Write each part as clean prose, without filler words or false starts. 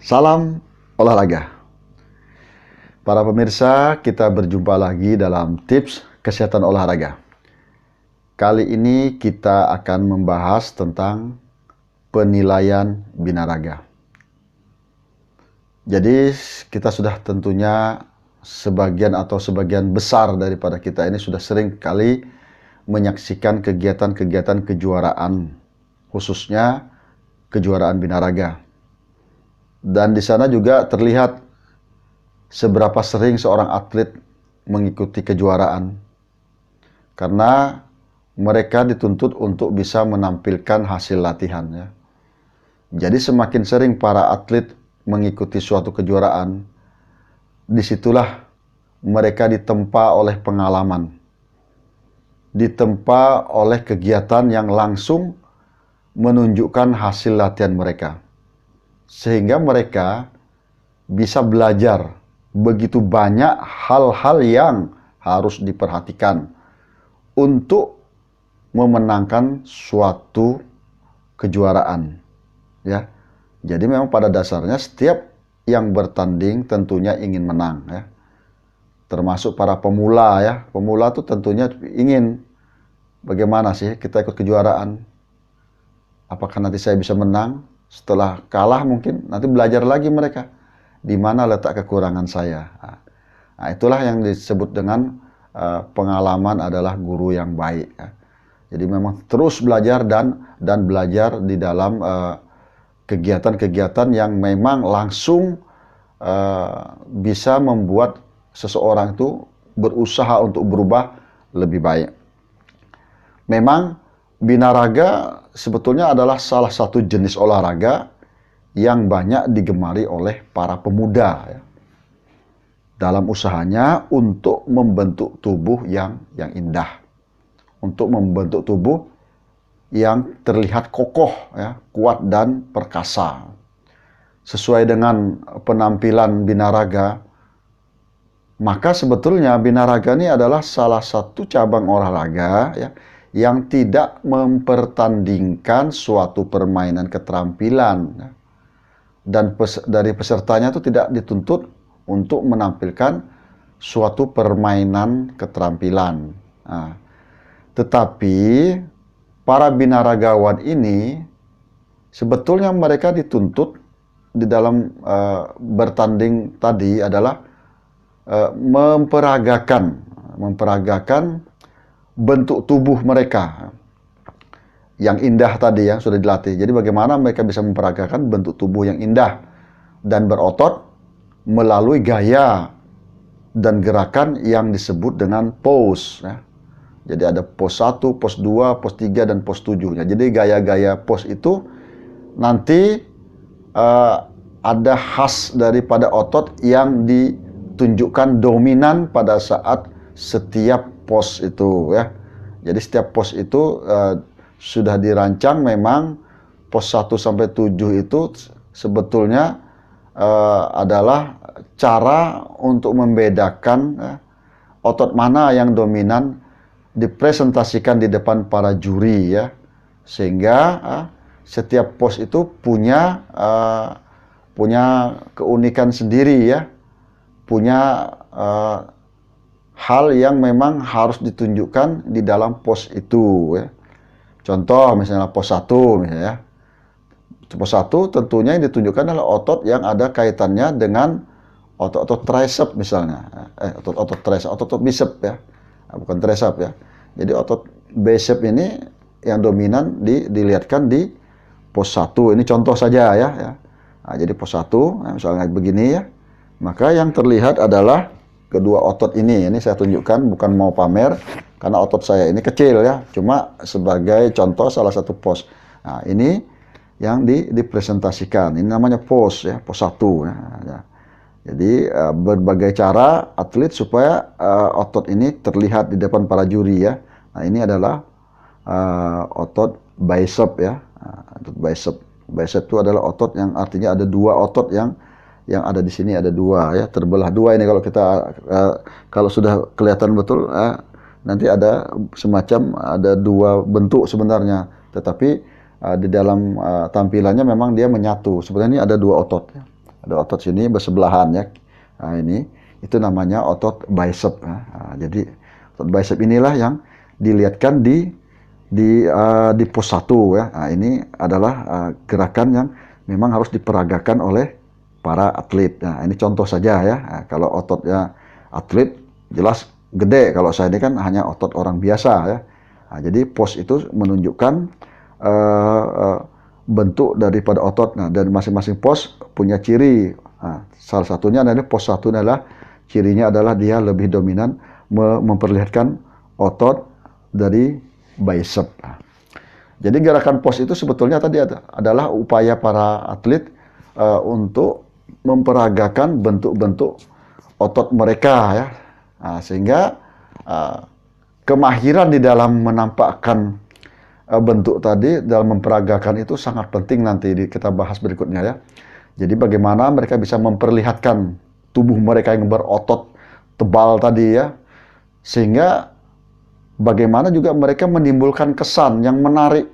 Salam olahraga. Para pemirsa, kita berjumpa lagi dalam tips kesehatan olahraga. Kali ini kita akan membahas tentang penilaian binaraga. Jadi kita sudah tentunya sebagian besar daripada kita ini sudah sering kali menyaksikan kegiatan-kegiatan kejuaraan, khususnya kejuaraan binaraga. Dan di sana juga terlihat seberapa sering seorang atlet mengikuti kejuaraan. Karena mereka dituntut untuk bisa menampilkan hasil latihannya. Jadi semakin sering para atlet mengikuti suatu kejuaraan, disitulah mereka ditempa oleh pengalaman. Ditempa oleh kegiatan yang langsung menunjukkan hasil latihan mereka. Sehingga mereka bisa belajar begitu banyak hal-hal yang harus diperhatikan untuk memenangkan suatu kejuaraan. Ya. Jadi memang pada dasarnya setiap yang bertanding tentunya ingin menang, ya. Termasuk para pemula, ya. Pemula itu tentunya ingin bagaimana sih kita ikut kejuaraan. Apakah nanti saya bisa menang? Setelah kalah mungkin nanti belajar lagi mereka. Di mana letak kekurangan saya. Nah, itulah yang disebut dengan pengalaman adalah guru yang baik. Ya. Jadi memang terus belajar dan belajar di dalam kegiatan-kegiatan yang memang langsung bisa membuat seseorang itu berusaha untuk berubah lebih baik. Memang binaraga sebetulnya adalah salah satu jenis olahraga yang banyak digemari oleh para pemuda, ya, dalam usahanya untuk membentuk tubuh yang indah, untuk membentuk tubuh yang terlihat kokoh, ya, kuat dan perkasa. Sesuai dengan penampilan binaraga, maka sebetulnya binaraga ini adalah salah satu cabang olahraga, ya, yang tidak mempertandingkan suatu permainan keterampilan, ya. Dan dari pesertanya itu tidak dituntut untuk menampilkan suatu permainan keterampilan. Nah, tetapi para binaragawan ini sebetulnya mereka dituntut di dalam bertanding tadi adalah memperagakan bentuk tubuh mereka yang indah tadi, yang sudah dilatih. Jadi bagaimana mereka bisa memperagakan bentuk tubuh yang indah dan berotot melalui gaya dan gerakan yang disebut dengan pose, ya. Jadi ada pose 1, pose 2, pose 3, dan pose 7. Ya, jadi gaya-gaya pose itu nanti ada khas daripada otot yang ditunjukkan dominan pada saat setiap pose itu, ya. Jadi setiap pose itu sudah dirancang memang pos 1 sampai 7 itu sebetulnya adalah cara untuk membedakan otot mana yang dominan dipresentasikan di depan para juri, ya. Sehingga setiap pos itu punya keunikan sendiri, ya. Punya hal yang memang harus ditunjukkan di dalam pos itu, ya. Contoh misalnya pos 1 misalnya, ya. Pos 1 tentunya yang ditunjukkan adalah otot yang ada kaitannya dengan otot-otot tricep misalnya. Otot bicep, ya. Bukan tricep, ya. Jadi otot bicep ini yang dominan dilihatkan di pos 1. Ini contoh saja, ya. Nah, jadi pos 1 misalnya begini, ya. Maka yang terlihat adalah kedua otot ini saya tunjukkan, bukan mau pamer, karena otot saya ini kecil, ya, cuma sebagai contoh salah satu pose. Nah, ini yang dipresentasikan, ini namanya pose, ya, pose 1. Ya. Jadi berbagai cara atlet supaya otot ini terlihat di depan para juri, ya. Nah, ini adalah otot bicep, ya. Otot bicep itu adalah otot yang artinya ada dua otot yang ada di sini, ada dua, ya, terbelah dua. Ini kalau kita kalau sudah kelihatan betul, nanti ada semacam ada dua bentuk sebenarnya, tetapi di dalam tampilannya memang dia menyatu. Sebenarnya ini ada dua otot, ya. Ada otot sini bersebelahan ya. Nah, ini itu namanya otot bicep. Nah, jadi otot bicep inilah yang dilihatkan di pos 1 ya. Nah, ini adalah gerakan yang memang harus diperagakan oleh para atlet. Nah, ini contoh saja ya. Nah, kalau ototnya atlet jelas gede. Kalau saya ini kan hanya otot orang biasa ya. Nah, jadi pos itu menunjukkan bentuk daripada otot. Nah, dan masing-masing pos punya ciri. Nah, salah satunya adalah pos 1 adalah cirinya adalah dia lebih dominan memperlihatkan otot dari bicep. Nah, jadi gerakan pos itu sebetulnya tadi adalah upaya para atlet untuk memperagakan bentuk-bentuk otot mereka ya. Nah, sehingga kemahiran di dalam menampakkan bentuk tadi dalam memperagakan itu sangat penting nanti kita bahas berikutnya ya. Jadi bagaimana mereka bisa memperlihatkan tubuh mereka yang berotot tebal tadi ya. Sehingga bagaimana juga mereka menimbulkan kesan yang menarik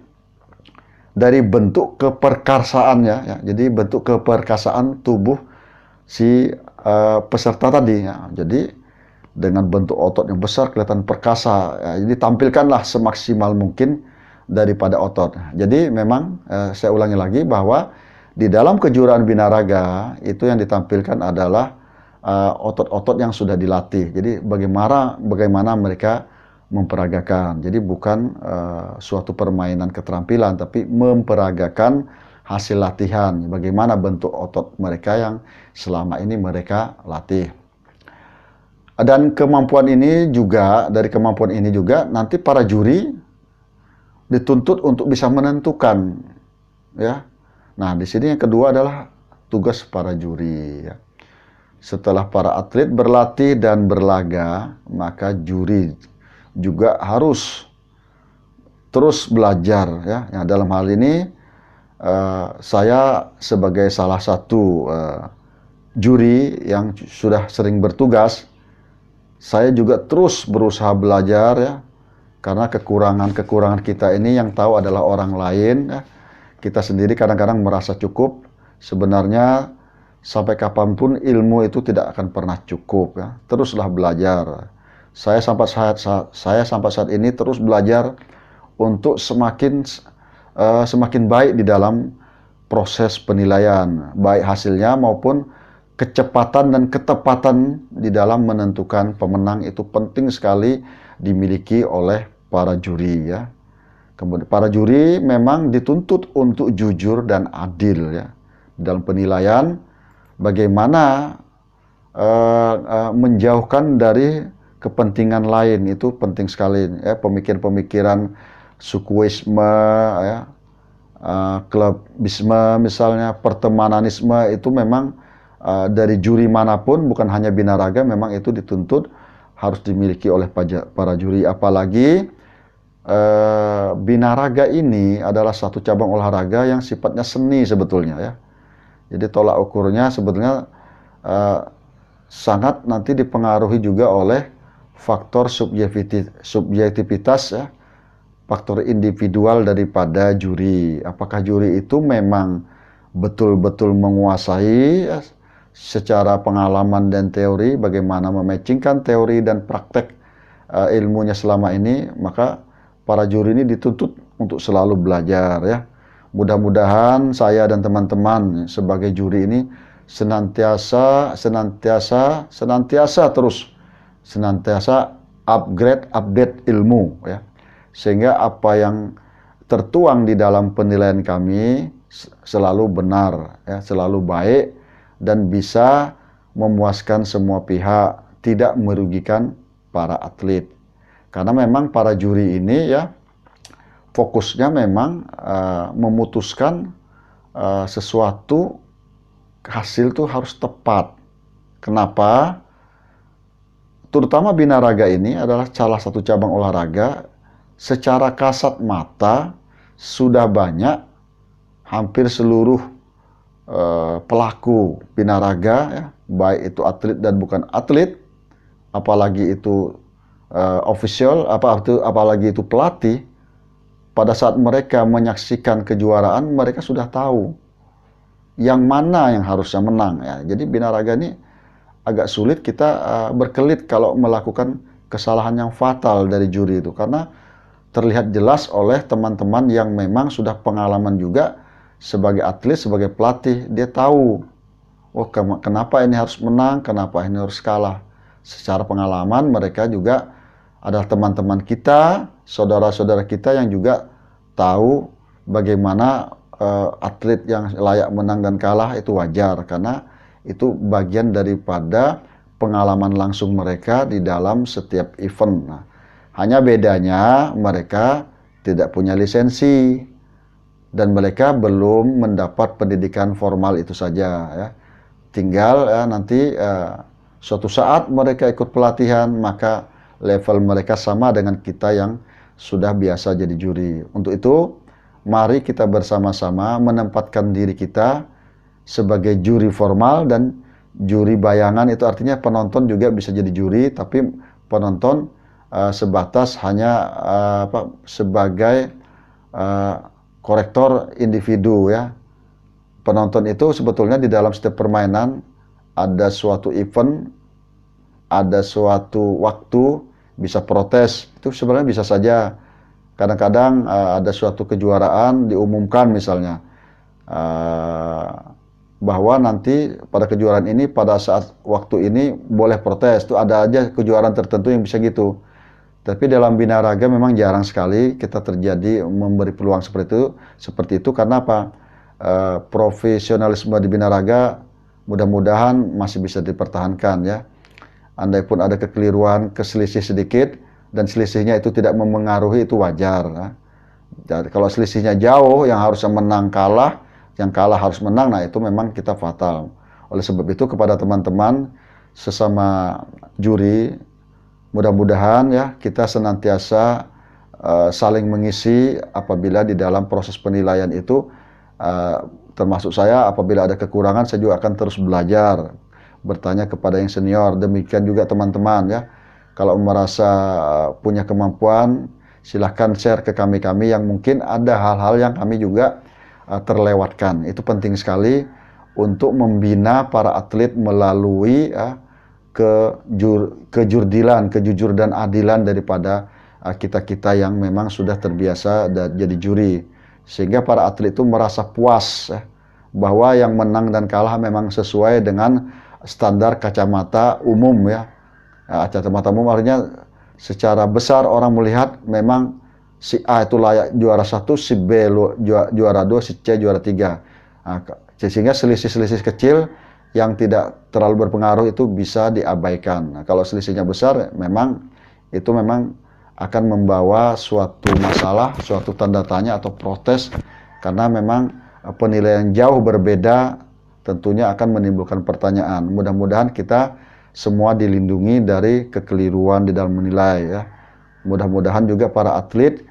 dari bentuk keperkasaannya ya. Jadi bentuk keperkasaan tubuh si peserta tadi ya. Jadi dengan bentuk otot yang besar kelihatan perkasa ya. Jadi tampilkanlah semaksimal mungkin daripada otot. Jadi memang saya ulangi lagi bahwa di dalam kejuaraan binaraga itu yang ditampilkan adalah otot-otot yang sudah dilatih. Jadi bagaimana mereka memperagakan. Jadi bukan suatu permainan keterampilan, tapi memperagakan hasil latihan. Bagaimana bentuk otot mereka yang selama ini mereka latih. Dan dari kemampuan ini juga nanti para juri dituntut untuk bisa menentukan ya. Nah, di sini yang kedua adalah tugas para juri ya. Setelah para atlet berlatih dan berlaga, maka juri juga harus terus belajar ya. Nah, dalam hal ini saya sebagai salah satu juri yang sudah sering bertugas, saya juga terus berusaha belajar ya. Karena kekurangan-kekurangan kita ini yang tahu adalah orang lain ya. Kita sendiri kadang-kadang merasa cukup. Sebenarnya sampai kapanpun ilmu itu tidak akan pernah cukup ya. Teruslah belajar. Saya sampai saat ini terus belajar untuk semakin baik di dalam proses penilaian, baik hasilnya maupun kecepatan dan ketepatan di dalam menentukan pemenang itu penting sekali dimiliki oleh para juri ya. Kemudian para juri memang dituntut untuk jujur dan adil ya dalam penilaian. Bagaimana menjauhkan dari kepentingan lain itu penting sekali ya. Pemikiran-pemikiran sukuisme ya, klubisme misalnya, pertemananisme itu memang dari juri manapun, bukan hanya binaraga, memang itu dituntut harus dimiliki oleh para juri. Apalagi binaraga ini adalah satu cabang olahraga yang sifatnya seni sebetulnya ya. Jadi tolak ukurnya sebetulnya sangat nanti dipengaruhi juga oleh faktor subjektivitas ya, faktor individual daripada juri. Apakah juri itu memang betul-betul menguasai ya, secara pengalaman dan teori, bagaimana mematchingkan teori dan praktek ilmunya selama ini, maka para juri ini dituntut untuk selalu belajar ya. Mudah-mudahan saya dan teman-teman sebagai juri ini senantiasa update ilmu ya. Sehingga apa yang tertuang di dalam penilaian kami selalu benar ya, selalu baik dan bisa memuaskan semua pihak, tidak merugikan para atlet. Karena memang para juri ini ya fokusnya memang memutuskan sesuatu hasil itu harus tepat. Kenapa? Terutama binaraga ini adalah salah satu cabang olahraga secara kasat mata sudah banyak hampir seluruh pelaku binaraga ya, baik itu atlet dan bukan atlet, apalagi itu apalagi itu pelatih, pada saat mereka menyaksikan kejuaraan mereka sudah tahu yang mana yang harusnya menang ya. Jadi binaraga ini agak sulit kita berkelit kalau melakukan kesalahan yang fatal dari juri itu, karena terlihat jelas oleh teman-teman yang memang sudah pengalaman juga sebagai atlet, sebagai pelatih. Dia tahu, oh kenapa ini harus menang, kenapa ini harus kalah. Secara pengalaman mereka juga adalah teman-teman kita, saudara-saudara kita yang juga tahu bagaimana atlet yang layak menang dan kalah itu wajar, karena itu bagian daripada pengalaman langsung mereka di dalam setiap event. Nah, hanya bedanya mereka tidak punya lisensi dan mereka belum mendapat pendidikan formal itu saja ya. Tinggal nanti suatu saat mereka ikut pelatihan, maka level mereka sama dengan kita yang sudah biasa jadi juri. Untuk itu, mari kita bersama-sama menempatkan diri kita sebagai juri formal dan juri bayangan. Itu artinya penonton juga bisa jadi juri, tapi penonton sebatas hanya sebagai korektor individu ya. Penonton itu sebetulnya di dalam setiap permainan ada suatu event, ada suatu waktu bisa protes, itu sebenarnya bisa saja. Kadang-kadang ada suatu kejuaraan diumumkan misalnya bahwa nanti pada kejuaraan ini pada saat waktu ini boleh protes. Itu ada aja kejuaraan tertentu yang bisa gitu. Tapi dalam binaraga memang jarang sekali kita terjadi memberi peluang seperti itu karena apa? Profesionalisme di binaraga mudah-mudahan masih bisa dipertahankan ya. Andai pun ada kekeliruan, keselisih sedikit, dan selisihnya itu tidak memengaruhi, itu wajar. Ya. Jadi, kalau selisihnya jauh, yang harusnya menang kalah, yang kalah harus menang, nah itu memang kita fatal. Oleh sebab itu kepada teman-teman sesama juri, mudah-mudahan ya kita senantiasa saling mengisi apabila di dalam proses penilaian itu, termasuk saya apabila ada kekurangan, saya juga akan terus belajar. Bertanya kepada yang senior, demikian juga teman-teman ya. Kalau merasa punya kemampuan, silahkan share ke kami-kami yang mungkin ada hal-hal yang kami juga terlewatkan. Itu penting sekali untuk membina para atlet melalui kejurdilan, kejujuran dan adilan daripada kita-kita yang memang sudah terbiasa jadi juri. Sehingga para atlet itu merasa puas ya, bahwa yang menang dan kalah memang sesuai dengan standar kacamata umum ya. Kacamata umum artinya secara besar orang melihat memang si A itu layak juara 1, si B juara 2, si C juara 3. Sehingga selisih-selisih kecil yang tidak terlalu berpengaruh itu bisa diabaikan. Nah, kalau selisihnya besar memang itu memang akan membawa suatu masalah, suatu tanda tanya atau protes, karena memang penilaian jauh berbeda tentunya akan menimbulkan pertanyaan. Mudah-mudahan kita semua dilindungi dari kekeliruan di dalam menilai ya. Mudah-mudahan juga para atlet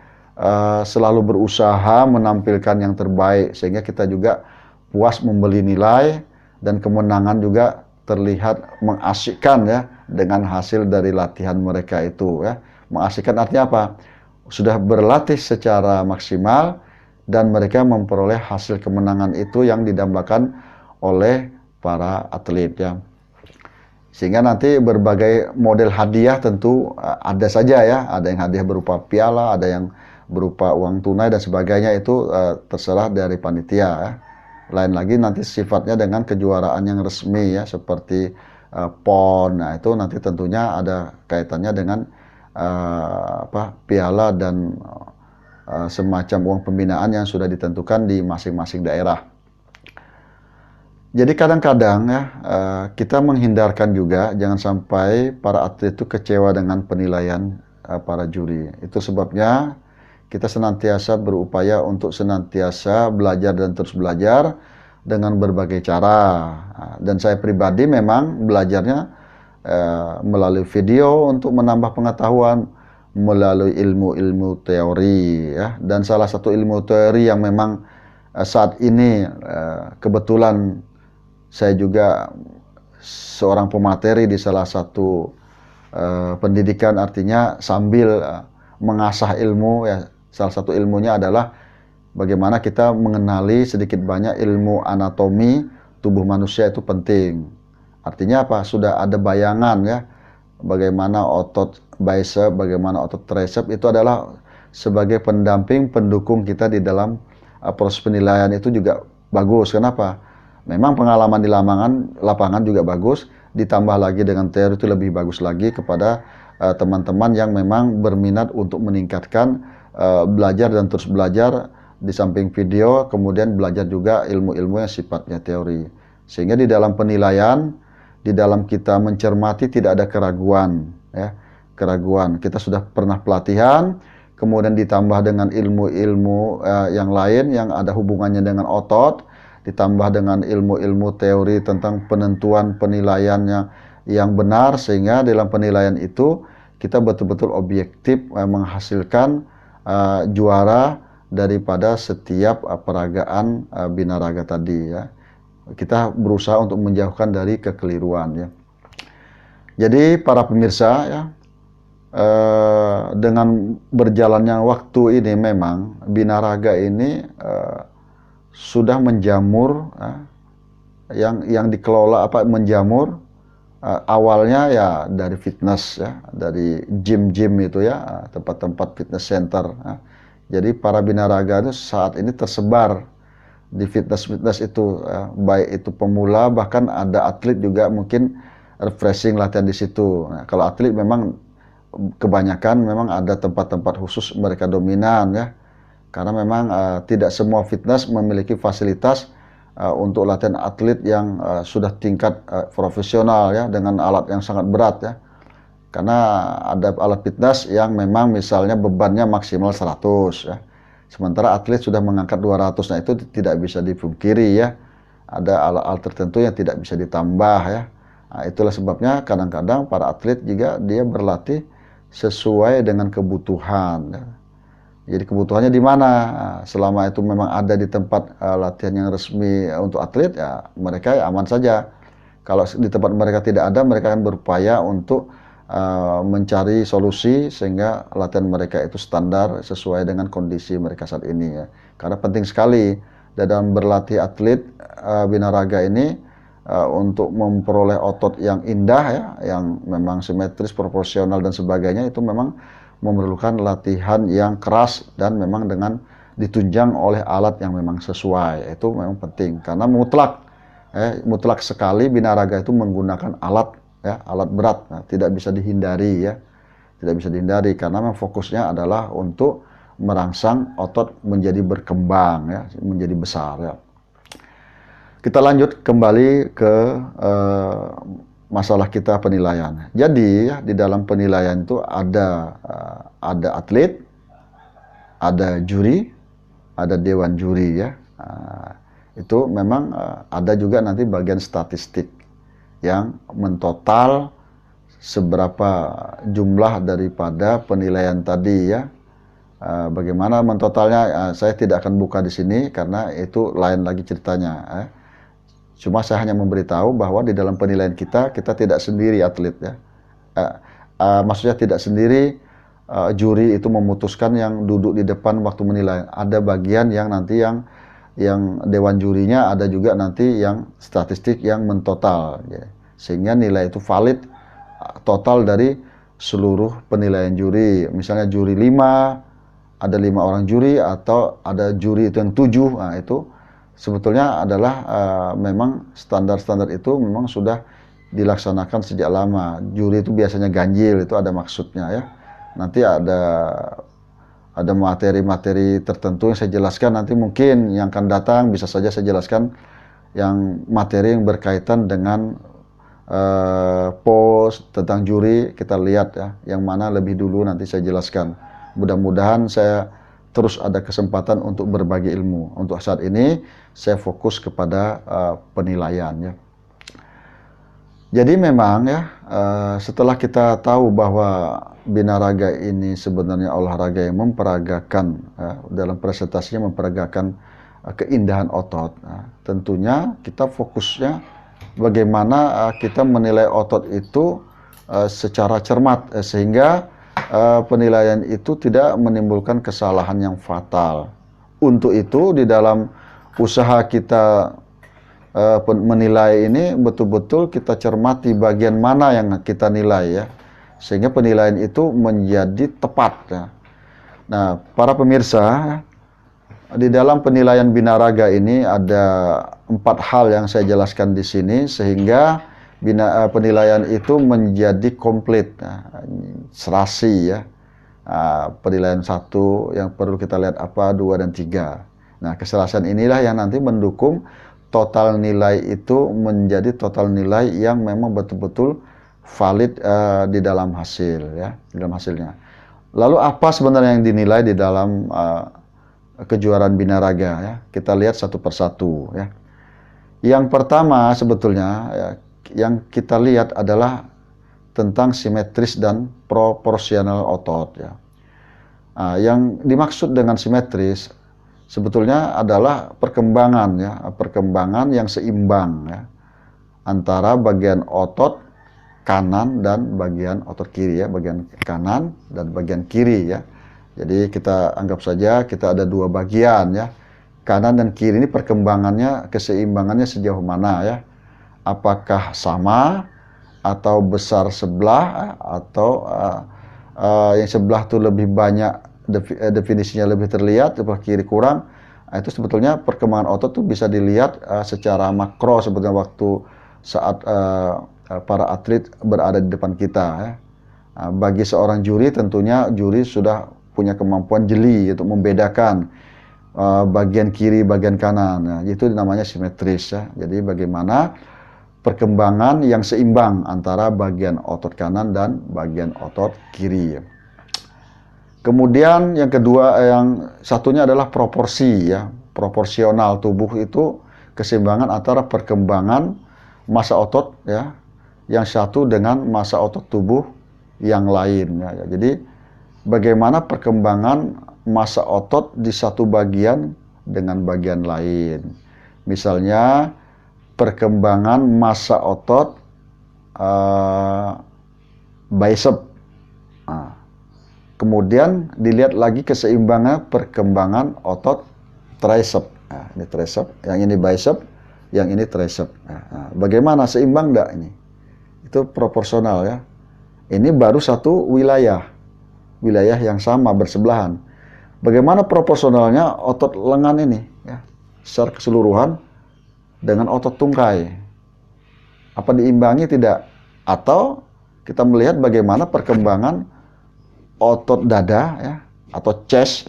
selalu berusaha menampilkan yang terbaik sehingga kita juga puas membeli nilai dan kemenangan juga terlihat mengasyikkan ya dengan hasil dari latihan mereka itu ya. Mengasyikkan artinya apa? Sudah berlatih secara maksimal dan mereka memperoleh hasil kemenangan itu yang didambakan oleh para atlet ya. Sehingga nanti berbagai model hadiah tentu ada saja ya. Ada yang hadiah berupa piala, ada yang berupa uang tunai dan sebagainya, itu terserah dari panitia ya. Lain lagi nanti sifatnya dengan kejuaraan yang resmi ya, seperti PON. Nah, itu nanti tentunya ada kaitannya dengan piala dan semacam uang pembinaan yang sudah ditentukan di masing-masing daerah. Jadi kadang-kadang ya kita menghindarkan juga jangan sampai para atlet itu kecewa dengan penilaian para juri. Itu sebabnya kita senantiasa berupaya untuk senantiasa belajar dan terus belajar dengan berbagai cara. Dan saya pribadi memang belajarnya melalui video untuk menambah pengetahuan, melalui ilmu-ilmu teori ya. Dan salah satu ilmu teori yang memang saat ini kebetulan saya juga seorang pemateri di salah satu pendidikan, artinya sambil mengasah ilmu ya. Salah satu ilmunya adalah bagaimana kita mengenali sedikit banyak ilmu anatomi tubuh manusia itu penting. Artinya apa? Sudah ada bayangan ya, bagaimana otot bicep, bagaimana otot tricep itu adalah sebagai pendamping, pendukung kita di dalam proses penilaian itu juga bagus. Kenapa? Memang pengalaman di lapangan juga bagus, ditambah lagi dengan teori itu lebih bagus lagi kepada teman-teman yang memang berminat untuk meningkatkan belajar dan terus belajar di samping video, kemudian belajar juga ilmu-ilmu yang sifatnya teori. Sehingga di dalam penilaian, di dalam kita mencermati tidak ada keraguan, ya. Keraguan. Kita sudah pernah pelatihan, kemudian ditambah dengan ilmu-ilmu yang lain yang ada hubungannya dengan otot, ditambah dengan ilmu-ilmu teori tentang penentuan penilaiannya yang benar, sehingga dalam penilaian itu kita betul-betul objektif menghasilkan juara daripada setiap peragaan binaraga tadi ya. Kita berusaha untuk menjauhkan dari kekeliruan ya. Jadi para pemirsa ya, dengan berjalannya waktu ini memang binaraga ini sudah menjamur yang dikelola menjamur awalnya ya dari fitness ya, dari gym-gym itu ya, tempat-tempat fitness center ya. Jadi para binaraga itu saat ini tersebar di fitness itu ya, baik itu pemula, bahkan ada atlet juga mungkin refreshing latihan di situ. Nah, kalau atlet memang kebanyakan memang ada tempat-tempat khusus mereka dominan ya, karena memang tidak semua fitness memiliki fasilitas untuk latihan atlet yang sudah tingkat profesional ya, dengan alat yang sangat berat ya. Karena ada alat fitness yang memang misalnya bebannya maksimal 100 ya. Sementara atlet sudah mengangkat 200. Nah, itu tidak bisa dipungkiri ya. Ada alat-alat tertentu yang tidak bisa ditambah ya. Nah, itulah sebabnya kadang-kadang para atlet juga dia berlatih sesuai dengan kebutuhan ya. Jadi kebutuhannya di mana? Nah, selama itu memang ada di tempat latihan yang resmi untuk atlet ya, mereka ya aman saja. Kalau di tempat mereka tidak ada, mereka akan berupaya untuk mencari solusi sehingga latihan mereka itu standar sesuai dengan kondisi mereka saat ini ya. Karena penting sekali dalam berlatih atlet binaraga ini untuk memperoleh otot yang indah ya, yang memang simetris, proporsional dan sebagainya, itu memang memerlukan latihan yang keras dan memang dengan ditunjang oleh alat yang memang sesuai. Itu memang penting karena mutlak sekali binaraga itu menggunakan alat ya, alat berat. Nah, tidak bisa dihindari ya, tidak bisa dihindari karena memang fokusnya adalah untuk merangsang otot menjadi berkembang ya, menjadi besar ya. Kita lanjut kembali ke masalah kita penilaian. Jadi ya, di dalam penilaian itu ada atlet, ada juri, ada dewan juri ya. Itu memang ada juga nanti bagian statistik yang mentotal seberapa jumlah daripada penilaian tadi ya. Bagaimana mentotalnya saya tidak akan buka di sini karena itu lain lagi ceritanya. Cuma saya hanya memberitahu bahwa di dalam penilaian kita tidak sendiri atlet ya. Maksudnya tidak sendiri juri itu memutuskan yang duduk di depan waktu menilai. Ada bagian yang nanti yang dewan jurinya, ada juga nanti yang statistik yang mentotal ya. Sehingga nilai itu valid total dari seluruh penilaian juri. Misalnya juri 5, ada 5 orang juri, atau ada juri itu yang 7. Nah, itu sebetulnya adalah memang standar-standar itu memang sudah dilaksanakan sejak lama. Juri itu biasanya ganjil, itu ada maksudnya ya. Nanti ada materi-materi tertentu yang saya jelaskan, nanti mungkin yang akan datang bisa saja saya jelaskan yang materi yang berkaitan dengan post tentang juri. Kita lihat ya, yang mana lebih dulu nanti saya jelaskan. Mudah-mudahan saya terus ada kesempatan untuk berbagi ilmu. Untuk saat ini saya fokus kepada penilaian ya. Jadi memang ya, setelah kita tahu bahwa binaraga ini sebenarnya olahraga yang memperagakan dalam presentasinya memperagakan keindahan otot. Nah, tentunya kita fokusnya bagaimana kita menilai otot itu secara cermat sehingga penilaian itu tidak menimbulkan kesalahan yang fatal. untuk itu di dalam usaha kita menilai ini betul-betul kita cermati bagian mana yang kita nilai ya, sehingga penilaian itu menjadi tepat ya. Nah, para pemirsa, di dalam penilaian binaraga ini ada 4 hal yang saya jelaskan di sini sehingga penilaian itu menjadi komplit, serasi ya. Penilaian 1 yang perlu kita lihat apa, 2 dan 3. Nah, keserasian inilah yang nanti mendukung total nilai itu menjadi total nilai yang memang betul-betul valid di dalam hasil ya, di dalam hasilnya. Lalu apa sebenarnya yang dinilai di dalam kejuaraan binaraga ya? Kita lihat satu persatu ya. Yang pertama sebetulnya ya, yang kita lihat adalah tentang simetris dan proporsional otot ya. Yang dimaksud dengan simetris sebetulnya adalah perkembangan ya, perkembangan yang seimbang ya antara bagian otot kanan dan bagian otot kiri ya, bagian kanan dan bagian kiri ya. Jadi kita anggap saja kita ada 2 bagian ya, kanan dan kiri ini perkembangannya, keseimbangannya sejauh mana ya, apakah sama atau besar sebelah atau yang sebelah tuh lebih banyak, definisinya lebih terlihat, sebelah kiri kurang. Itu sebetulnya perkembangan otot tuh bisa dilihat secara makro sebetulnya waktu saat para atlet berada di depan kita ya. Bagi seorang juri tentunya juri sudah punya kemampuan jeli untuk membedakan bagian kiri, bagian kanan. Nah, itu namanya simetris ya. Jadi bagaimana perkembangan yang seimbang antara bagian otot kanan dan bagian otot kiri. Kemudian yang kedua, yang satunya adalah proporsi ya, proporsional tubuh itu keseimbangan antara perkembangan massa otot ya, yang satu dengan massa otot tubuh yang lain ya. Jadi bagaimana perkembangan massa otot di satu bagian dengan bagian lain. Misalnya perkembangan massa otot bicep. Kemudian dilihat lagi keseimbangan perkembangan otot tricep. Ini tricep, yang ini bicep, yang ini tricep. Bagaimana seimbang enggak ini? Itu proporsional ya. Ini baru satu wilayah yang sama bersebelahan. Bagaimana proporsionalnya otot lengan ini ya, secara keseluruhan dengan otot tungkai? Apa diimbangi tidak? Atau kita melihat bagaimana perkembangan otot dada ya, atau chest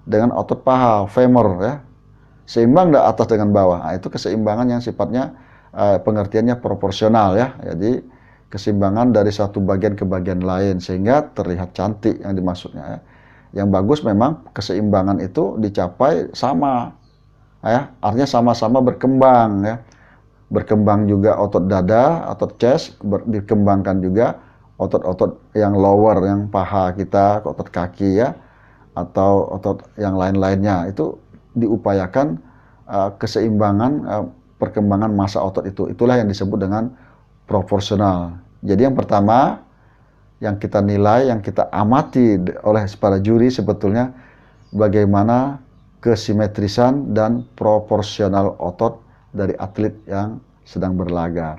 dengan otot paha, femur ya, seimbang enggak atas dengan bawah? Itu keseimbangan yang sifatnya pengertiannya proporsional ya. Jadi keseimbangan dari satu bagian ke bagian lain sehingga terlihat cantik yang dimaksudnya ya. Yang bagus memang keseimbangan itu dicapai sama ya, artinya sama-sama berkembang ya. Berkembang juga otot dada, otot chest, dikembangkan juga otot-otot yang lower, yang paha kita, otot kaki ya, atau otot yang lain-lainnya. Itu diupayakan keseimbangan perkembangan massa otot itu. Itulah yang disebut dengan proporsional. Jadi yang pertama yang kita nilai, yang kita amati oleh para juri sebetulnya bagaimana kesimetrisan dan proporsional otot dari atlet yang sedang berlaga.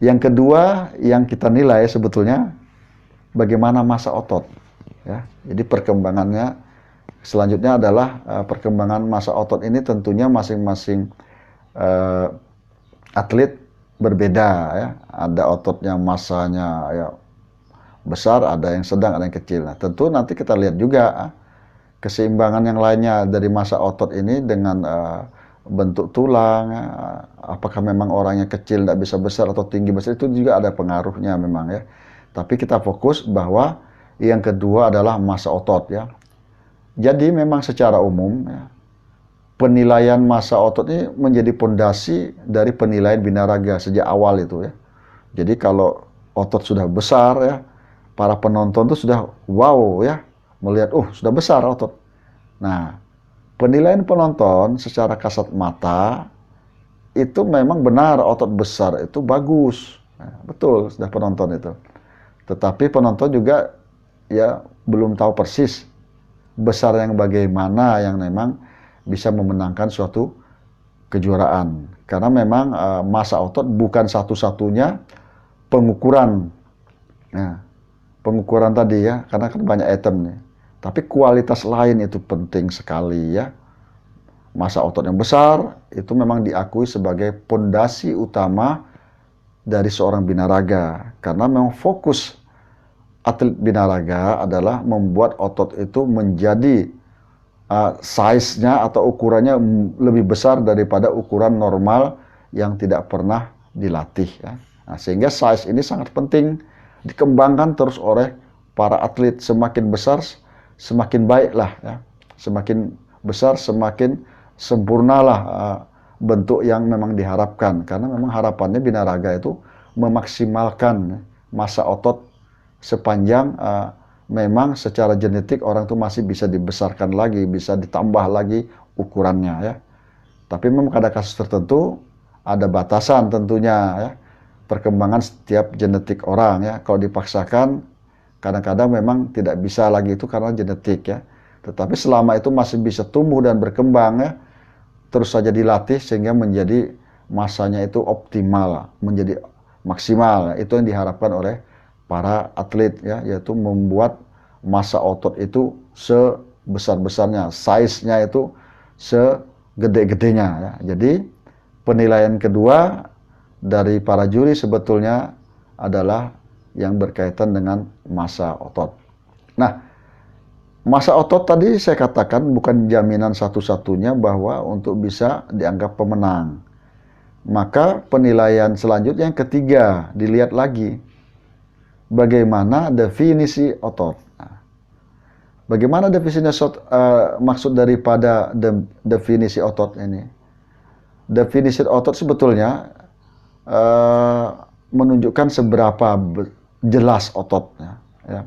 Yang kedua yang kita nilai sebetulnya bagaimana massa otot ya. Jadi perkembangannya selanjutnya adalah perkembangan massa otot ini tentunya masing-masing atlet berbeda ya. Ada otot yang massanya ya besar, ada yang sedang, ada yang kecil. Nah, tentu nanti kita lihat juga keseimbangan yang lainnya dari massa otot ini dengan bentuk tulang, apakah memang orangnya kecil tidak bisa besar atau tinggi besar, itu juga ada pengaruhnya memang ya. Tapi kita fokus bahwa yang kedua adalah massa otot ya. Jadi memang secara umum ya, penilaian massa otot ini menjadi pondasi dari penilaian binaraga sejak awal itu ya. Jadi kalau otot sudah besar ya, para penonton itu sudah wow ya, melihat sudah besar otot. Nah, penilaian penonton secara kasat mata itu memang benar otot besar itu bagus. Nah, betul sudah penonton itu. Tetapi penonton juga ya belum tahu persis besar yang bagaimana yang memang bisa memenangkan suatu kejuaraan. Karena memang massa otot bukan satu-satunya pengukuran. Nah, pengukuran tadi ya, karena kan banyak item nih. Tapi kualitas lain itu penting sekali ya. Massa otot yang besar itu memang diakui sebagai pondasi utama dari seorang binaraga. Karena memang fokus atlet binaraga adalah membuat otot itu menjadi size-nya atau ukurannya lebih besar daripada ukuran normal yang tidak pernah dilatih ya. Nah, sehingga size ini sangat penting dikembangkan terus oleh para atlet. Semakin besar semakin baiklah ya. Semakin besar semakin sempurnalah bentuk yang memang diharapkan, karena memang harapannya binaraga itu memaksimalkan massa otot sepanjang memang secara genetik orang itu masih bisa dibesarkan lagi, bisa ditambah lagi ukurannya ya. Tapi memang pada kasus tertentu ada batasan tentunya ya, perkembangan setiap genetik orang ya. Kalau dipaksakan kadang-kadang memang tidak bisa lagi itu karena genetik ya. Tetapi selama itu masih bisa tumbuh dan berkembang ya, terus saja dilatih sehingga menjadi masanya itu optimal, menjadi maksimal. Itu yang diharapkan oleh para atlet ya, yaitu membuat massa otot itu sebesar-besarnya, size-nya itu segede-gedenya ya. Jadi penilaian kedua dari para juri sebetulnya adalah yang berkaitan dengan massa otot. Nah, massa otot tadi saya katakan bukan jaminan satu-satunya bahwa untuk bisa dianggap pemenang. Maka penilaian selanjutnya yang ketiga, dilihat lagi bagaimana definisi otot. Nah, bagaimana definisi otot, maksud daripada definisi otot ini? Definisi otot sebetulnya menunjukkan seberapa jelas ototnya. Ya.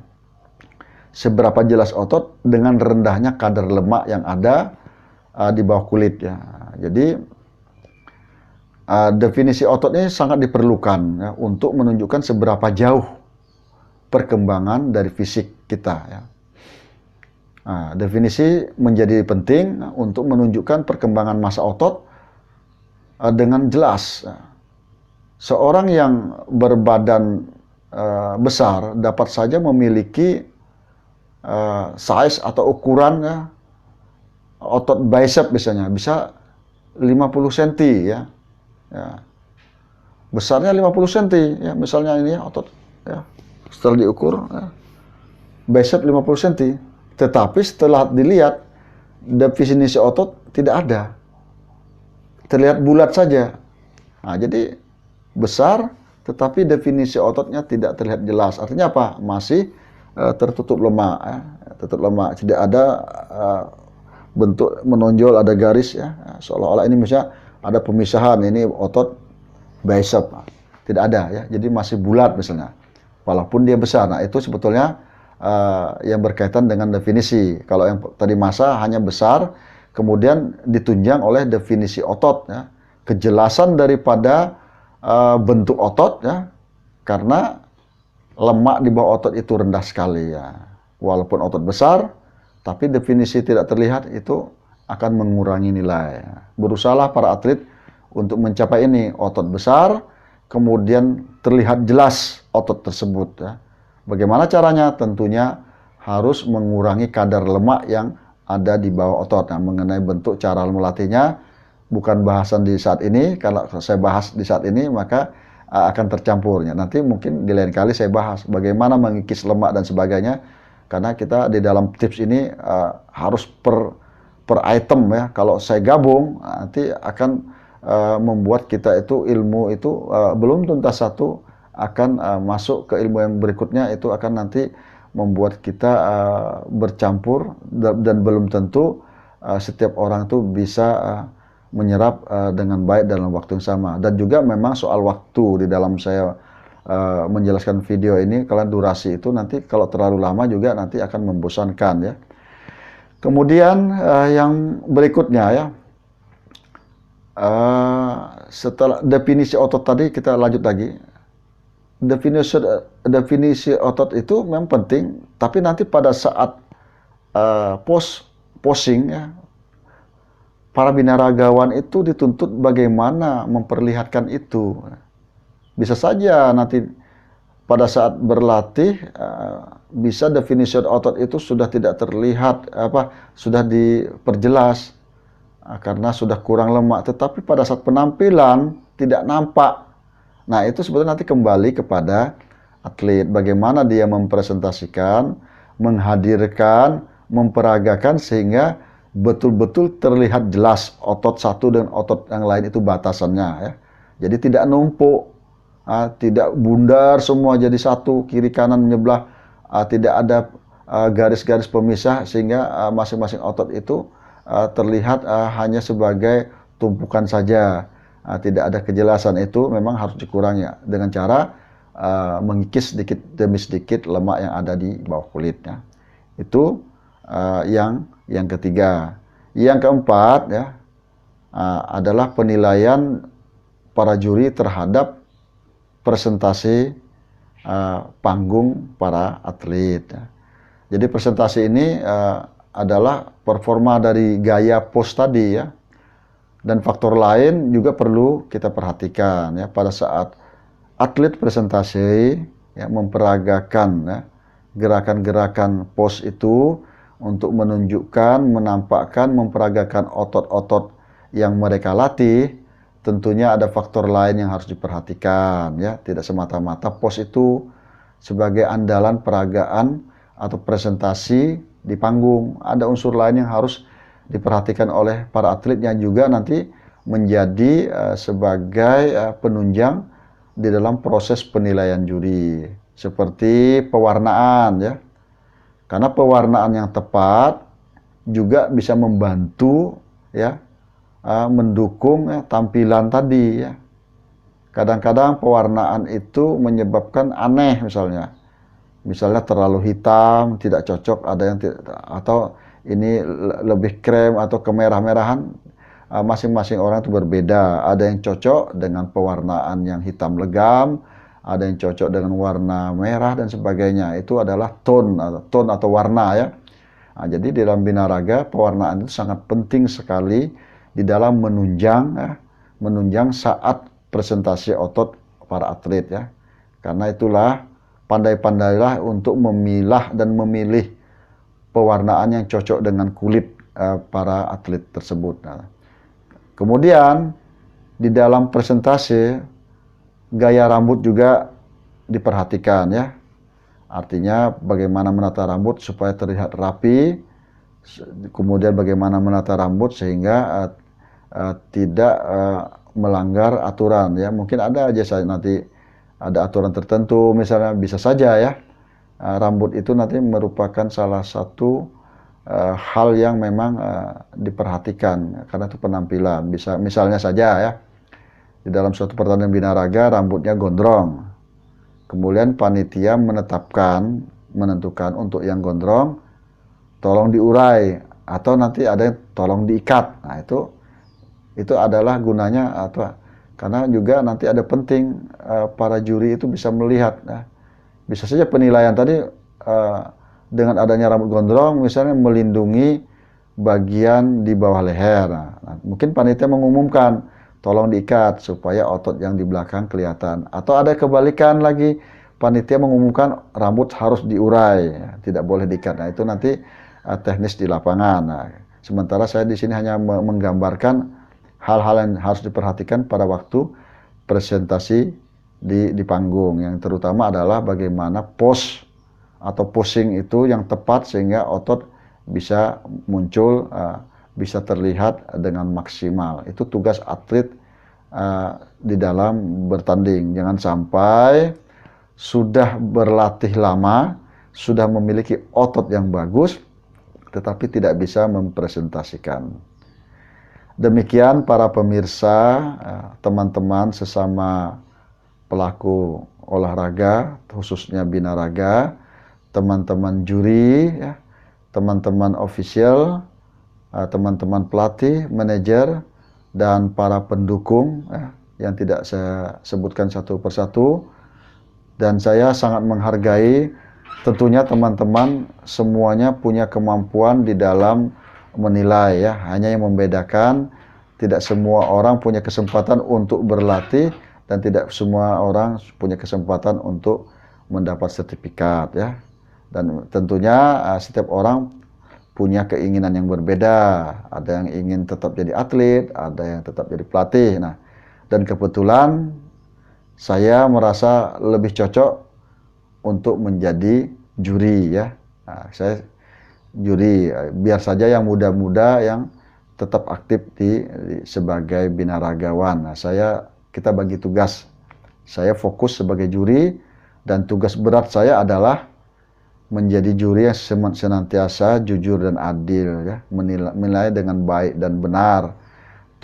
Seberapa jelas otot dengan rendahnya kadar lemak yang ada di bawah kulit ya. Jadi definisi otot ini sangat diperlukan ya, untuk menunjukkan seberapa jauh perkembangan dari fisik kita ya. Nah, definisi menjadi penting untuk menunjukkan perkembangan massa otot dengan jelas. Seorang yang berbadan besar dapat saja memiliki size atau ukuran ya, otot bicep misalnya bisa 50 cm ya. Ya. Besarnya 50 cm ya, misalnya ini ya, otot ya. Setelah diukur ya, bicep 50 cm. Tetapi setelah dilihat definisi otot tidak ada. Terlihat bulat saja. Nah, jadi besar tetapi definisi ototnya tidak terlihat jelas. Artinya apa? Masih tertutup lemak ya. Tertutup lemak, tidak ada bentuk menonjol, ada garis ya. Seolah-olah ini misalnya ada pemisahan, ini otot bicep. Tidak ada ya. Jadi masih bulat misalnya. Walaupun dia besar. Nah, itu sebetulnya yang berkaitan dengan definisi. Kalau yang tadi massa hanya besar, kemudian ditunjang oleh definisi otot ya. Kejelasan daripada bentuk otot ya, karena lemak di bawah otot itu rendah sekali ya. Walaupun otot besar, tapi definisi tidak terlihat, itu akan mengurangi nilai. Berusahalah para atlet untuk mencapai ini, otot besar, kemudian terlihat jelas otot tersebut ya. Bagaimana caranya? Tentunya harus mengurangi kadar lemak yang ada di bawah otot. Nah, mengenai bentuk cara melatihnya bukan bahasan di saat ini. Kalau saya bahas di saat ini maka akan tercampurnya. Nanti mungkin di lain kali saya bahas bagaimana mengikis lemak dan sebagainya. Karena kita di dalam tips ini harus per item ya. Kalau saya gabung nanti akan membuat kita itu ilmu itu belum tuntas satu, akan masuk ke ilmu yang berikutnya, itu akan nanti membuat kita bercampur dan belum tentu setiap orang itu bisa menyerap dengan baik dalam waktu yang sama. Dan juga memang soal waktu di dalam saya menjelaskan video ini, kalau durasi itu nanti kalau terlalu lama juga nanti akan membosankan ya. Kemudian yang berikutnya ya, setelah definisi otot tadi kita lanjut lagi. Definisi otot itu memang penting, tapi nanti pada saat posing ya, para binaragawan itu dituntut bagaimana memperlihatkan itu. Bisa saja nanti pada saat berlatih bisa definisi otot itu sudah tidak terlihat, sudah diperjelas karena sudah kurang lemak, tetapi pada saat penampilan tidak nampak. Nah, itu sebetulnya nanti kembali kepada atlet, bagaimana dia mempresentasikan, menghadirkan, memperagakan sehingga betul-betul terlihat jelas otot satu dan otot yang lain itu batasannya ya. Jadi tidak numpuk, tidak bundar semua jadi satu, kiri kanan menyebelah, tidak ada garis-garis pemisah sehingga masing-masing otot itu terlihat hanya sebagai tumpukan saja. Tidak ada kejelasan, itu memang harus dikurangi dengan cara mengikis sedikit demi sedikit lemak yang ada di bawah kulitnya. Itu yang ketiga. Yang keempat ya adalah penilaian para juri terhadap presentasi panggung para atlet. Jadi presentasi ini adalah performa dari gaya pose tadi ya. Dan faktor lain juga perlu kita perhatikan ya pada saat atlet presentasi ya, memperagakan ya, gerakan-gerakan pose itu untuk menunjukkan, menampakkan, memperagakan otot-otot yang mereka latih. Tentunya ada faktor lain yang harus diperhatikan ya, tidak semata-mata pose itu sebagai andalan peragaan atau presentasi di panggung. Ada unsur lain yang harus diperhatikan oleh para atlet yang juga nanti menjadi sebagai penunjang di dalam proses penilaian juri, seperti pewarnaan ya. Karena pewarnaan yang tepat juga bisa membantu ya mendukung ya, tampilan tadi ya. Kadang-kadang pewarnaan itu menyebabkan aneh misalnya terlalu hitam tidak cocok, ada yang tidak, atau ini lebih krem atau kemerah-merahan. Masing-masing orang itu berbeda. Ada yang cocok dengan pewarnaan yang hitam legam, ada yang cocok dengan warna merah dan sebagainya. Itu adalah tone atau warna ya. Jadi di dalam binaraga pewarnaan itu sangat penting sekali di dalam menunjang saat presentasi otot para atlet ya. Karena itulah pandai-pandailah untuk memilah dan memilih pewarnaan yang cocok dengan kulit para atlet tersebut. Kemudian di dalam presentasi gaya rambut juga diperhatikan ya. Artinya bagaimana menata rambut supaya terlihat rapi, kemudian bagaimana menata rambut sehingga tidak melanggar aturan ya. Mungkin ada aja nanti ada aturan tertentu, misalnya bisa saja ya. Rambut itu nanti merupakan salah satu hal yang memang diperhatikan karena itu penampilan. Bisa misalnya saja ya, di dalam suatu pertandingan binaraga rambutnya gondrong, kemudian panitia menentukan untuk yang gondrong tolong diurai atau nanti ada yang tolong diikat. Nah itu adalah gunanya karena juga nanti ada penting para juri itu bisa melihat ya. Bisa saja penilaian tadi dengan adanya rambut gondrong misalnya melindungi bagian di bawah leher. Nah, mungkin panitia mengumumkan tolong diikat supaya otot yang di belakang kelihatan. Atau ada kebalikan lagi, panitia mengumumkan rambut harus diurai, ya, tidak boleh diikat. Nah, itu nanti teknis di lapangan. Nah, sementara saya di sini hanya menggambarkan hal-hal yang harus diperhatikan pada waktu presentasi di panggung, yang terutama adalah bagaimana pose atau posing itu yang tepat sehingga otot bisa muncul, bisa terlihat dengan maksimal. Itu tugas atlet di dalam bertanding. Jangan sampai sudah berlatih lama, sudah memiliki otot yang bagus, tetapi tidak bisa mempresentasikan. Demikian para pemirsa, teman-teman sesama pelaku olahraga, khususnya binaraga, teman-teman juri, ya, teman-teman ofisial, teman-teman pelatih, manajer, dan para pendukung ya, yang tidak saya sebutkan satu persatu. Dan saya sangat menghargai tentunya teman-teman semuanya punya kemampuan di dalam menilai ya. Hanya yang membedakan tidak semua orang punya kesempatan untuk berlatih dan tidak semua orang punya kesempatan untuk mendapat sertifikat ya. Dan tentunya setiap orang punya keinginan yang berbeda. Ada yang ingin tetap jadi atlet, ada yang tetap jadi pelatih. Nah, dan kebetulan saya merasa lebih cocok untuk menjadi juri ya. Nah, saya juri, biar saja yang muda-muda yang tetap aktif sebagai binaragawan. Nah, kita bagi tugas. Saya fokus sebagai juri dan tugas berat saya adalah menjadi juri yang senantiasa jujur dan adil ya, menilai dengan baik dan benar.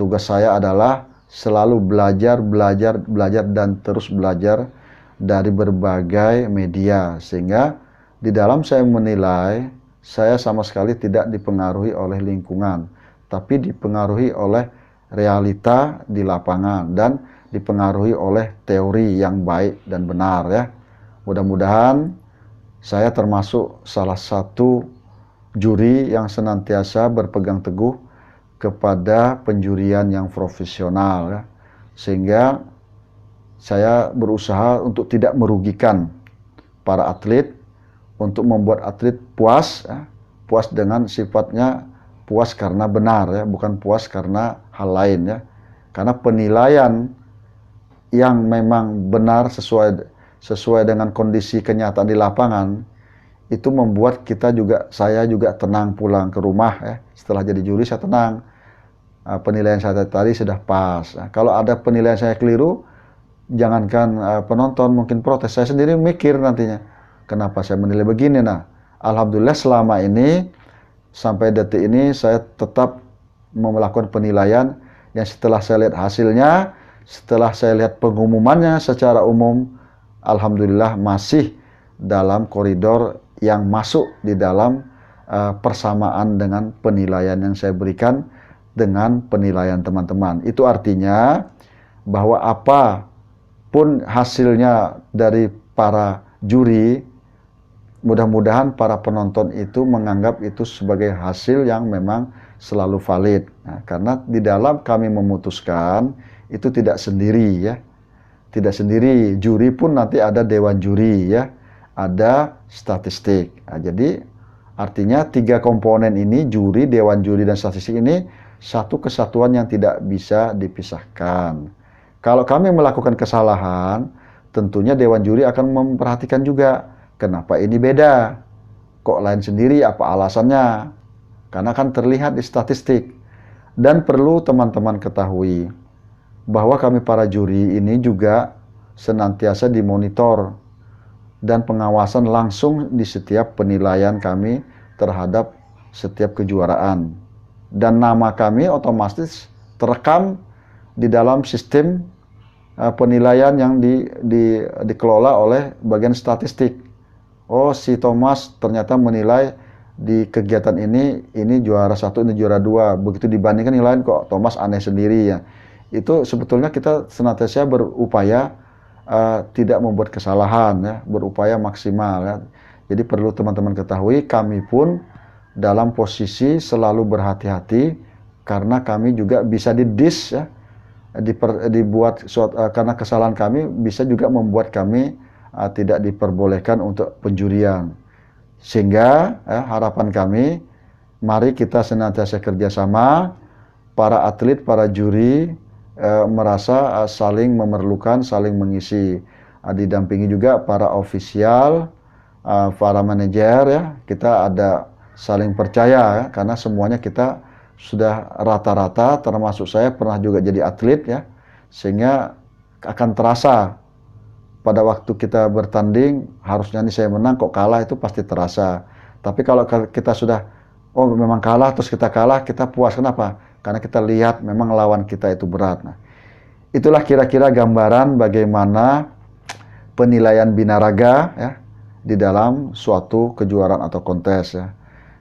Tugas saya adalah selalu belajar dan terus belajar dari berbagai media, sehingga di dalam saya menilai, saya sama sekali tidak dipengaruhi oleh lingkungan, tapi dipengaruhi oleh realita di lapangan dan dipengaruhi oleh teori yang baik dan benar ya. Mudah-mudahan saya termasuk salah satu juri yang senantiasa berpegang teguh kepada penjurian yang profesional ya. Sehingga saya berusaha untuk tidak merugikan para atlet, untuk membuat atlet puas ya, puas dengan sifatnya puas karena benar ya, bukan puas karena hal lain ya. Karena penilaian yang memang benar sesuai dengan kondisi kenyataan di lapangan itu membuat saya juga tenang pulang ke rumah ya. Setelah jadi juri saya tenang, penilaian saya tadi sudah pas. Nah, kalau ada penilaian saya keliru, jangankan penonton mungkin protes, saya sendiri mikir nantinya kenapa saya menilai begini. Nah, alhamdulillah selama ini sampai detik ini saya tetap melakukan penilaian yang setelah saya lihat hasilnya, setelah saya lihat pengumumannya secara umum, alhamdulillah masih dalam koridor yang masuk di dalam persamaan dengan penilaian yang saya berikan dengan penilaian teman-teman. Itu artinya bahwa apapun hasilnya dari para juri, mudah-mudahan para penonton itu menganggap itu sebagai hasil yang memang selalu valid. Nah, karena di dalam kami memutuskan itu tidak sendiri ya. Tidak sendiri, juri pun nanti ada dewan juri ya, ada statistik. Nah, jadi artinya 3 komponen ini, juri, dewan juri, dan statistik ini satu kesatuan yang tidak bisa dipisahkan. Kalau kami melakukan kesalahan, tentunya dewan juri akan memperhatikan juga, kenapa ini beda, kok lain sendiri, apa alasannya, karena kan terlihat di statistik. Dan perlu teman-teman ketahui bahwa kami para juri ini juga senantiasa dimonitor dan pengawasan langsung di setiap penilaian kami terhadap setiap kejuaraan. Dan nama kami otomatis terekam di dalam sistem penilaian yang dikelola oleh bagian statistik. Oh, si Thomas ternyata menilai di kegiatan ini juara 1, ini juara 2. Begitu dibandingkan yang lain, kok Thomas aneh sendiri ya. Itu sebetulnya kita senantiasa berupaya tidak membuat kesalahan ya, berupaya maksimal ya. Jadi perlu teman-teman ketahui, kami pun dalam posisi selalu berhati-hati karena kami juga bisa didis ya, karena kesalahan kami bisa juga membuat kami tidak diperbolehkan untuk penjurian. Sehingga harapan kami, mari kita senantiasa kerjasama, para atlet, para juri merasa saling memerlukan, saling mengisi. Didampingi juga para ofisial, para manajer ya, kita ada saling percaya ya, karena semuanya kita sudah rata-rata, termasuk saya pernah juga jadi atlet ya, sehingga akan terasa pada waktu kita bertanding, harusnya nih saya menang, kok kalah, itu pasti terasa. Tapi kalau kita sudah, oh memang kalah, terus kita kalah, kita puas. Kenapa? Karena kita lihat memang lawan kita itu berat. Nah, itulah kira-kira gambaran bagaimana penilaian binaraga ya, di dalam suatu kejuaraan atau kontes ya.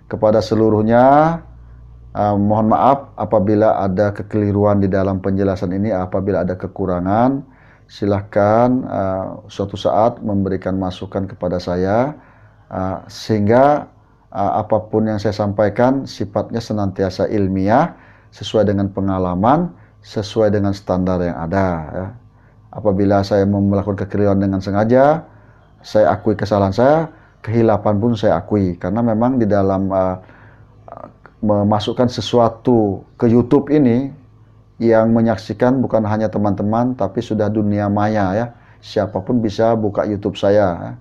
Kepada seluruhnya, mohon maaf apabila ada kekeliruan di dalam penjelasan ini, apabila ada kekurangan, silahkan suatu saat memberikan masukan kepada saya, sehingga apapun yang saya sampaikan sifatnya senantiasa ilmiah, sesuai dengan pengalaman, sesuai dengan standar yang ada. Ya. Apabila saya melakukan kekeliruan dengan sengaja, saya akui kesalahan saya, kehilapan pun saya akui. Karena memang di dalam memasukkan sesuatu ke YouTube ini, yang menyaksikan bukan hanya teman-teman, tapi sudah dunia maya ya. Siapapun bisa buka YouTube saya. Ya.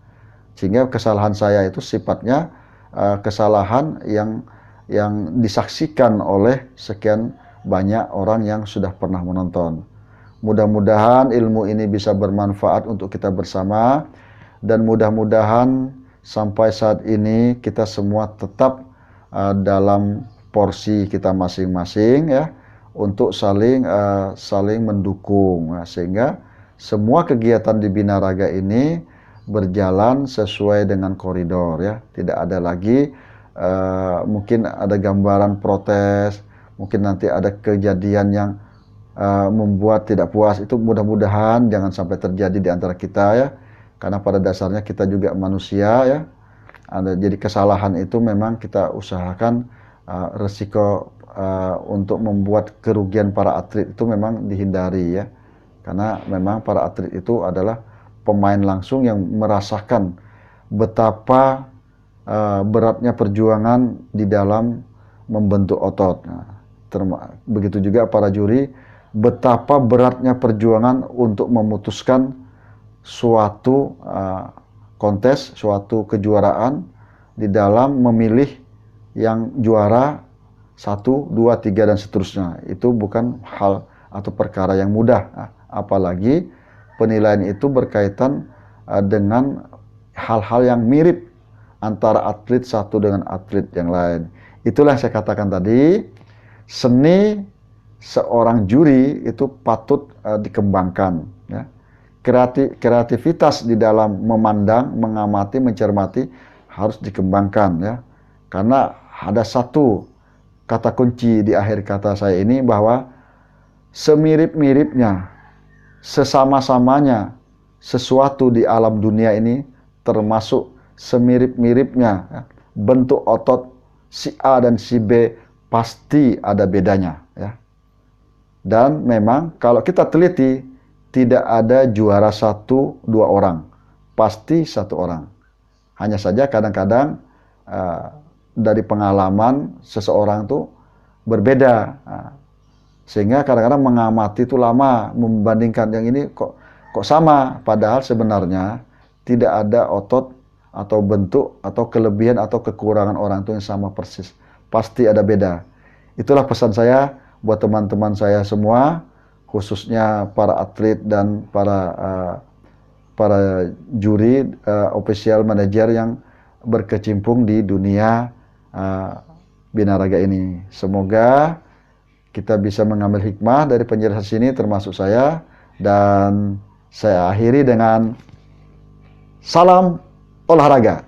Sehingga kesalahan saya itu sifatnya kesalahan yang disaksikan oleh sekian banyak orang yang sudah pernah menonton. Mudah-mudahan ilmu ini bisa bermanfaat untuk kita bersama, dan mudah-mudahan sampai saat ini kita semua tetap dalam porsi kita masing-masing ya, untuk saling mendukung, sehingga semua kegiatan di Binaraga ini berjalan sesuai dengan koridor ya. Tidak ada lagi mungkin ada gambaran protes, mungkin nanti ada kejadian yang membuat tidak puas. Itu mudah-mudahan jangan sampai terjadi di antara kita ya, karena pada dasarnya kita juga manusia ya. Jadi kesalahan itu memang kita usahakan resiko untuk membuat kerugian para atlet itu memang dihindari ya, karena memang para atlet itu adalah pemain langsung yang merasakan betapa beratnya perjuangan di dalam membentuk otot. Begitu juga para juri, betapa beratnya perjuangan untuk memutuskan suatu kontes, suatu kejuaraan di dalam memilih yang juara 1, 2, 3 dan seterusnya. Itu bukan hal atau perkara yang mudah, apalagi penilaian itu berkaitan dengan hal-hal yang mirip antara atlet satu dengan atlet yang lain. Itulah yang saya katakan tadi, seni seorang juri itu patut dikembangkan ya. Kreativitas di dalam memandang, mengamati, mencermati harus dikembangkan ya. Karena ada satu kata kunci di akhir kata saya ini, bahwa semirip-miripnya, sesama-samanya sesuatu di alam dunia ini, termasuk semirip-miripnya ya, bentuk otot si A dan si B pasti ada bedanya ya. Dan memang kalau kita teliti, tidak ada juara 1, 2 orang, pasti 1 orang. Hanya saja kadang-kadang dari pengalaman seseorang tuh berbeda, sehingga kadang-kadang mengamati itu lama, membandingkan yang ini kok sama, padahal sebenarnya tidak ada otot atau bentuk atau kelebihan atau kekurangan orang itu yang sama persis, pasti ada beda. Itulah pesan saya buat teman-teman saya semua, khususnya para atlet dan para juri, official manager yang berkecimpung di dunia Binaraga ini. Semoga kita bisa mengambil hikmah dari penjelasan sini, termasuk saya, dan saya akhiri dengan salam olahraga.